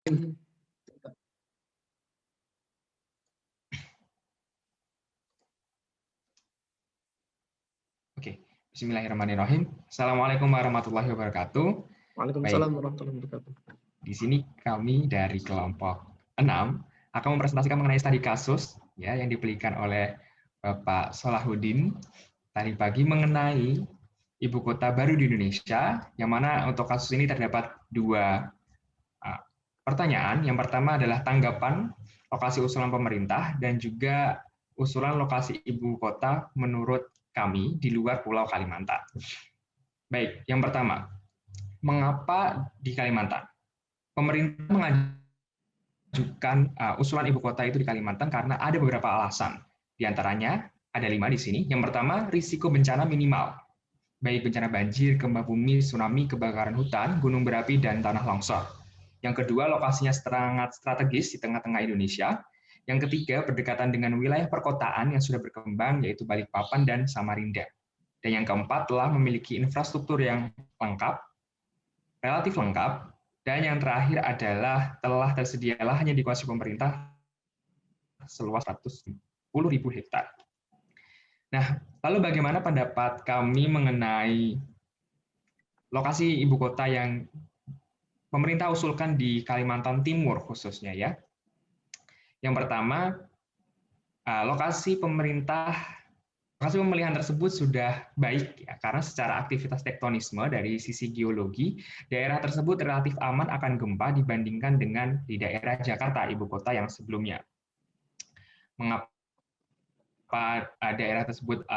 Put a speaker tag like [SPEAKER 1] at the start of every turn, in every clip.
[SPEAKER 1] Oke, Bismillahirrahmanirrahim. Assalamualaikum warahmatullahi wabarakatuh. Baik,
[SPEAKER 2] Waalaikumsalam warahmatullahi wabarakatuh.
[SPEAKER 1] di sini kami dari kelompok 6 akan mempresentasikan mengenai studi kasus ya yang diberikan oleh Bapak Salahuddin tadi pagi mengenai ibu kota baru di Indonesia, yang mana untuk kasus ini terdapat dua pertanyaan. Yang pertama adalah tanggapan lokasi usulan pemerintah dan juga usulan lokasi ibu kota menurut kami di luar Pulau Kalimantan. Baik, yang pertama, mengapa di Kalimantan? Pemerintah mengajukan usulan ibu kota itu di Kalimantan karena ada beberapa alasan. Di antaranya ada 5 di sini. Yang pertama, risiko bencana minimal, baik bencana banjir, gempa bumi, tsunami, kebakaran hutan, gunung berapi, dan tanah longsor. Yang kedua, lokasinya sangat strategis di tengah-tengah Indonesia. Yang ketiga, berdekatan dengan wilayah perkotaan yang sudah berkembang, yaitu Balikpapan dan Samarinda. Dan yang keempat, telah memiliki infrastruktur yang lengkap, relatif lengkap, dan yang terakhir adalah telah tersedia lahan yang dikuasai pemerintah seluas 110.000 hektar. Nah, lalu bagaimana pendapat kami mengenai lokasi ibu kota yang pemerintah usulkan di Kalimantan Timur khususnya ya? Yang pertama, lokasi pemilihan tersebut sudah baik ya, karena secara aktivitas tektonisme dari sisi geologi, daerah tersebut relatif aman akan gempa dibandingkan dengan di daerah Jakarta, ibu kota yang sebelumnya. Mengapa daerah tersebut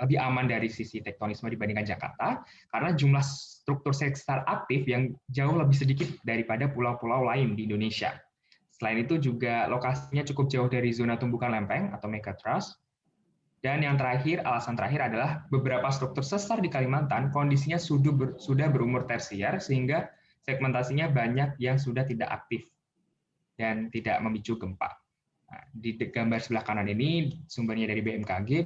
[SPEAKER 1] lebih aman dari sisi tektonisme dibandingkan Jakarta? Karena jumlah struktur sesar aktif yang jauh lebih sedikit daripada pulau-pulau lain di Indonesia. Selain itu juga lokasinya cukup jauh dari zona tumbukan lempeng atau megatrust. Dan yang terakhir, alasan terakhir adalah beberapa struktur sesar di Kalimantan kondisinya sudah berumur tersier sehingga segmentasinya banyak yang sudah tidak aktif dan tidak memicu gempa. Nah, di gambar sebelah kanan ini sumbernya dari BMKG,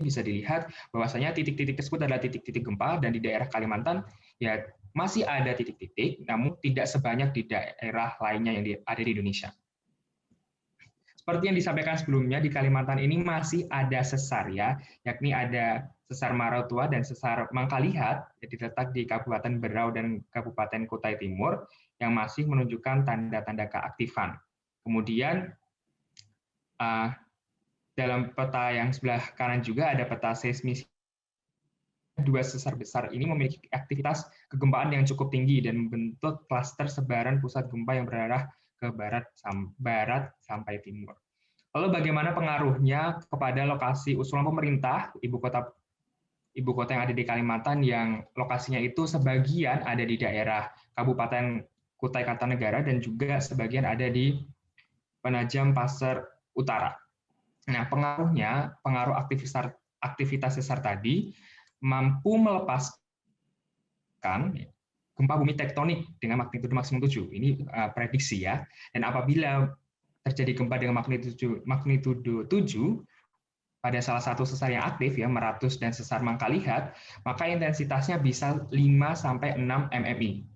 [SPEAKER 1] bisa dilihat bahwasanya titik-titik tersebut adalah titik-titik gempa, dan di daerah Kalimantan ya masih ada titik-titik, namun tidak sebanyak di daerah lainnya yang ada di Indonesia. Seperti yang disampaikan sebelumnya, di Kalimantan ini masih ada sesar ya, yakni ada sesar Maratua dan sesar Mangkalihat yang terletak di Kabupaten Berau dan Kabupaten Kutai Timur yang masih menunjukkan tanda-tanda keaktifan. Kemudian dalam peta yang sebelah kanan juga ada peta seismis. Dua sesar besar ini memiliki aktivitas kegempaan yang cukup tinggi dan membentuk klaster sebaran pusat gempa yang berarah ke barat sampai timur. Lalu bagaimana pengaruhnya kepada lokasi usulan pemerintah ibu kota yang ada di Kalimantan yang lokasinya itu sebagian ada di daerah Kabupaten Kutai Kartanegara dan juga sebagian ada di Penajam Pasir Utara. Nah, pengaruh aktivitas sesar tadi mampu melepaskan gempa bumi tektonik dengan magnitudo maksimum 7. Ini prediksi ya. Dan apabila terjadi gempa dengan magnitudo 7 pada salah satu sesar yang aktif ya, Meratus dan sesar Mangkalihat, maka intensitasnya bisa 5-6 mmi.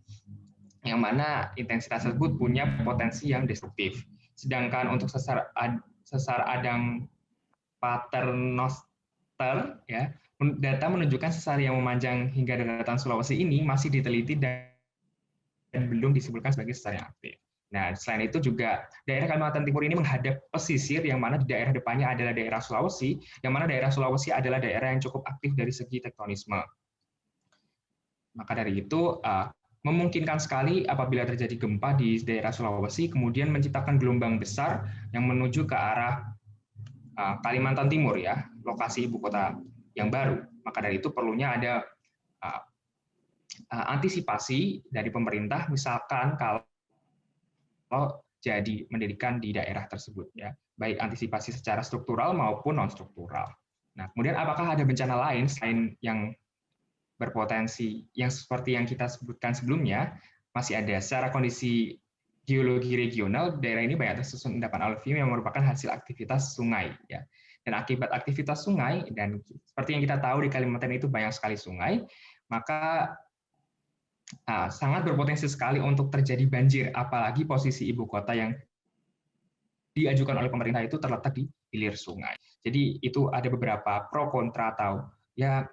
[SPEAKER 1] Yang mana intensitas tersebut punya potensi yang destruktif. Sedangkan untuk sesar Adang Paternoster ya, data menunjukkan sesar yang memanjang hingga daratan Sulawesi ini masih diteliti dan belum disebutkan sebagai sesar yang aktif. Nah, selain itu juga daerah Kalimantan Timur ini menghadap pesisir yang mana di daerah depannya adalah daerah Sulawesi, yang mana daerah Sulawesi adalah daerah yang cukup aktif dari segi tektonisme. Maka dari itu, memungkinkan sekali apabila terjadi gempa di daerah Sulawesi, kemudian menciptakan gelombang besar yang menuju ke arah Kalimantan Timur ya, lokasi ibu kota yang baru. Maka dari itu perlunya ada antisipasi dari pemerintah, misalkan kalau jadi mendirikan di daerah tersebut ya, baik antisipasi secara struktural maupun non struktural. Nah, kemudian apakah ada bencana lain selain yang berpotensi yang seperti yang kita sebutkan sebelumnya? Masih ada. Secara kondisi geologi regional, daerah ini banyak tersusun endapan aluvium yang merupakan hasil aktivitas sungai ya. Dan akibat aktivitas sungai, dan seperti yang kita tahu di Kalimantan itu banyak sekali sungai, maka sangat berpotensi sekali untuk terjadi banjir, apalagi posisi ibu kota yang diajukan oleh pemerintah itu terletak di hilir sungai. Jadi itu ada beberapa pro kontra atau ya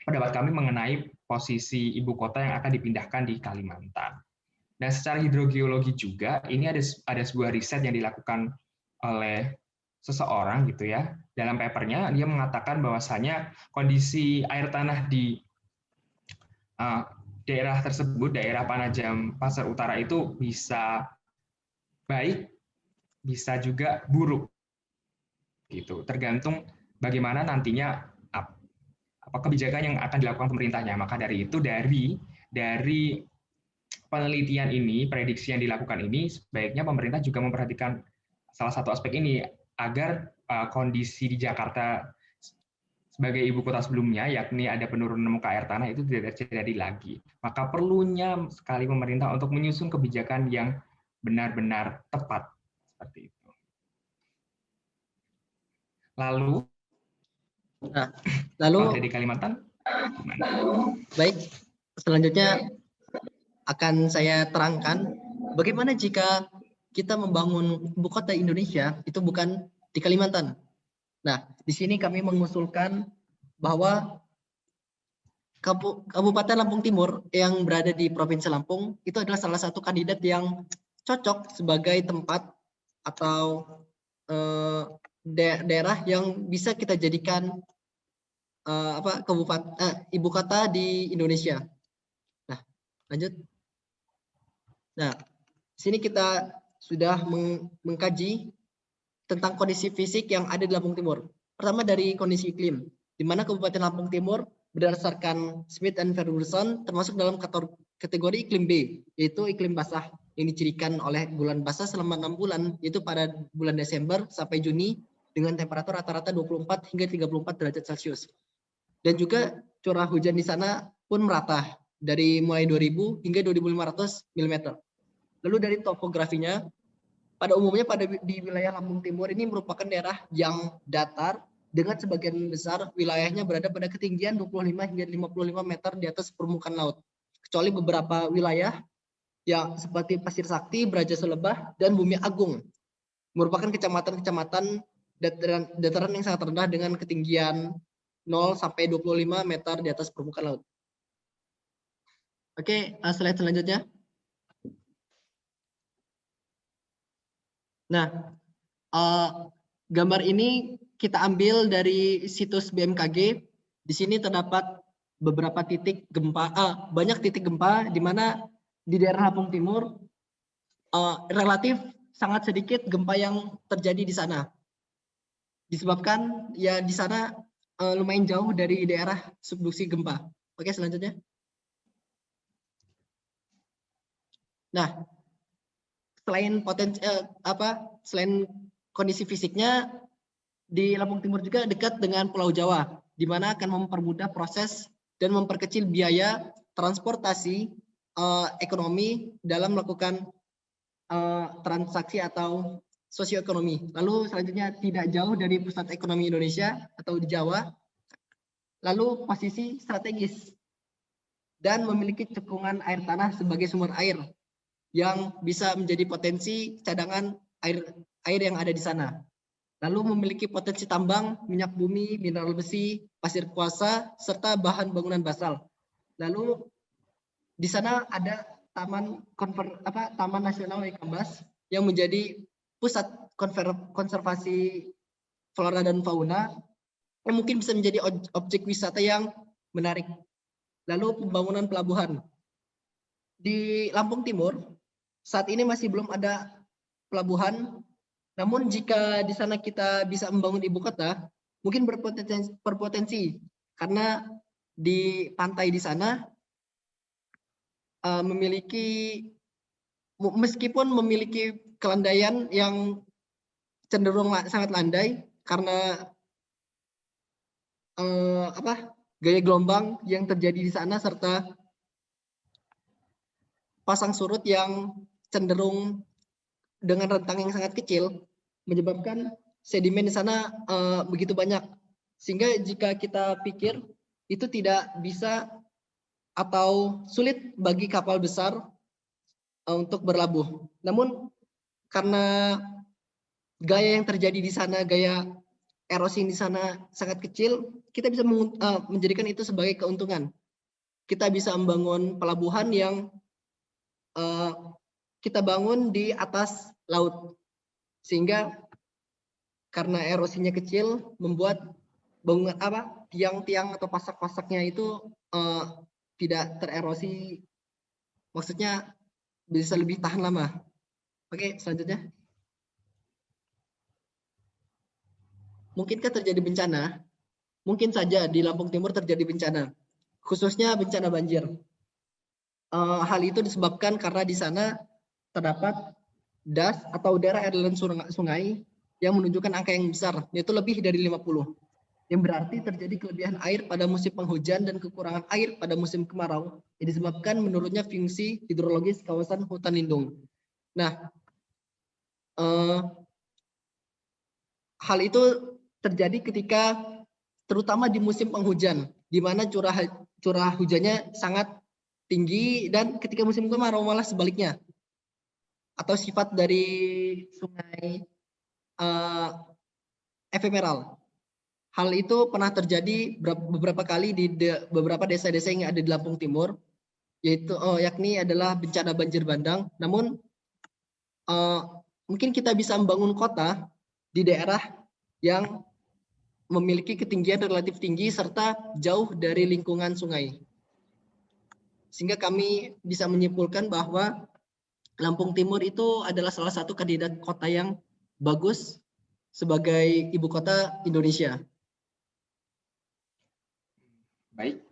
[SPEAKER 1] pendapat kami mengenai posisi ibu kota yang akan dipindahkan di Kalimantan. Dan secara hidrogeologi juga ini ada sebuah riset yang dilakukan oleh seseorang gitu ya. Dalam papernya dia mengatakan bahwasanya kondisi air tanah di daerah tersebut, daerah Panajam Pasar Utara itu bisa baik, bisa juga buruk gitu. Tergantung bagaimana nantinya apa kebijakan yang akan dilakukan pemerintahnya. Maka dari itu dari penelitian ini, prediksi yang dilakukan ini, sebaiknya pemerintah juga memperhatikan salah satu aspek ini agar kondisi di Jakarta sebagai ibu kota sebelumnya, yakni ada penurunan muka air tanah itu tidak terjadi lagi. Maka perlunya sekali pemerintah untuk menyusun kebijakan yang benar-benar tepat seperti itu. Lalu, kalau dari Kalimantan, gimana?
[SPEAKER 2] Baik, selanjutnya akan saya terangkan bagaimana jika kita membangun ibu kota Indonesia itu bukan di Kalimantan. Nah, di sini kami mengusulkan bahwa Kabupaten Lampung Timur yang berada di Provinsi Lampung itu adalah salah satu kandidat yang cocok sebagai tempat atau daerah yang bisa kita jadikan ibu kota di Indonesia. Nah, lanjut. Nah, sini kita sudah mengkaji tentang kondisi fisik yang ada di Lampung Timur. Pertama dari kondisi iklim, di mana Kabupaten Lampung Timur berdasarkan Smith and Ferguson termasuk dalam kategori iklim B, yaitu iklim basah yang dicirikan oleh bulan basah selama 6 bulan, yaitu pada bulan Desember sampai Juni dengan temperatur rata-rata 24 hingga 34 derajat Celcius. Dan juga curah hujan di sana pun merata dari mulai 2000 hingga 2500 mm. Lalu dari topografinya, pada umumnya di wilayah Lampung Timur ini merupakan daerah yang datar dengan sebagian besar wilayahnya berada pada ketinggian 25 hingga 55 meter di atas permukaan laut. Kecuali beberapa wilayah yang seperti Pasir Sakti, Braja Selebah, dan Bumi Agung merupakan kecamatan-kecamatan dataran yang sangat rendah dengan ketinggian 0 sampai 25 meter di atas permukaan laut. Oke, slide selanjutnya. Nah, gambar ini kita ambil dari situs BMKG. Di sini terdapat beberapa titik gempa, banyak titik gempa di mana di daerah Lampung Timur relatif sangat sedikit gempa yang terjadi di sana. Disebabkan ya di sana lumayan jauh dari daerah subduksi gempa. Oke, selanjutnya. Nah, selain kondisi fisiknya, di Lampung Timur juga dekat dengan Pulau Jawa, di mana akan mempermudah proses dan memperkecil biaya transportasi ekonomi dalam melakukan transaksi atau sosioekonomi. Lalu selanjutnya tidak jauh dari pusat ekonomi Indonesia atau di Jawa. Lalu posisi strategis dan memiliki cekungan air tanah sebagai sumber air yang bisa menjadi potensi cadangan air yang ada di sana. Lalu memiliki potensi tambang, minyak bumi, mineral besi, pasir kuarsa, serta bahan bangunan basal. Lalu di sana ada Taman Nasional Waikambas yang menjadi pusat konservasi flora dan fauna yang mungkin bisa menjadi objek wisata yang menarik. Lalu pembangunan pelabuhan. Di Lampung Timur saat ini masih belum ada pelabuhan. Namun jika di sana kita bisa membangun ibu kota, mungkin berpotensi karena di pantai di sana meskipun memiliki kelandaian yang cenderung sangat landai karena gaya gelombang yang terjadi di sana serta pasang surut yang cenderung dengan rentang yang sangat kecil menyebabkan sedimen di sana begitu banyak, sehingga jika kita pikir itu tidak bisa atau sulit bagi kapal besar untuk berlabuh. Namun karena gaya yang terjadi di sana, gaya erosi di sana sangat kecil, kita bisa menjadikan itu sebagai keuntungan. Kita bisa membangun pelabuhan yang kita bangun di atas laut, sehingga karena erosinya kecil membuat bangunan tiang-tiang atau pasak-pasaknya itu tidak tererosi, maksudnya bisa lebih tahan lama. Oke, selanjutnya. Mungkinkah terjadi bencana? Mungkin saja di Lampung Timur terjadi bencana, khususnya bencana banjir. Hal itu disebabkan karena di sana terdapat das atau daerah aliran sungai yang menunjukkan angka yang besar, yaitu lebih dari 50. Yang berarti terjadi kelebihan air pada musim penghujan dan kekurangan air pada musim kemarau yang disebabkan menurunnya fungsi hidrologis kawasan hutan lindung. Nah, hal itu terjadi ketika terutama di musim penghujan, di mana curah hujannya sangat tinggi, dan ketika musim kemarau malah sebaliknya, atau sifat dari sungai efemeral. Hal itu pernah terjadi beberapa kali di beberapa desa-desa yang ada di Lampung Timur, yaitu yakni adalah bencana banjir bandang. Namun mungkin kita bisa membangun kota di daerah yang memiliki ketinggian relatif tinggi serta jauh dari lingkungan sungai. Sehingga kami bisa menyimpulkan bahwa Lampung Timur itu adalah salah satu kandidat kota yang bagus sebagai ibu kota Indonesia.
[SPEAKER 1] Baik,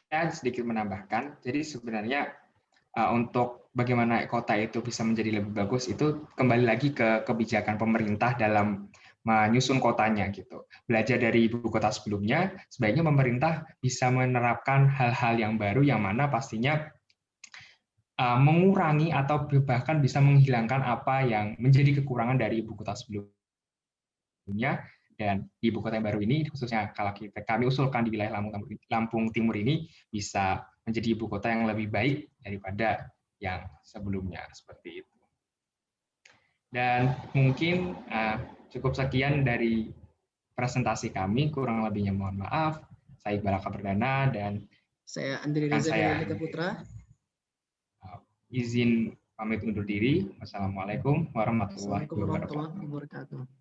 [SPEAKER 1] saya sedikit menambahkan. Jadi sebenarnya untuk bagaimana kota itu bisa menjadi lebih bagus itu kembali lagi ke kebijakan pemerintah dalam menyusun kotanya gitu. Belajar dari ibu kota sebelumnya, sebaiknya pemerintah bisa menerapkan hal-hal yang baru yang mana pastinya mengurangi atau bahkan bisa menghilangkan apa yang menjadi kekurangan dari ibu kota sebelumnya. Dan di ibu kota yang baru ini, khususnya kalau kami usulkan di wilayah Lampung Timur ini, bisa menjadi ibu kota yang lebih baik daripada yang sebelumnya, seperti itu. Dan mungkin cukup sekian dari presentasi kami, kurang lebihnya mohon maaf. Saya Iqbal Perdana dan
[SPEAKER 2] saya Andri Reza Mega Putra.
[SPEAKER 1] Izin pamit undur diri. Wassalamualaikum warahmatullahi wabarakatuh.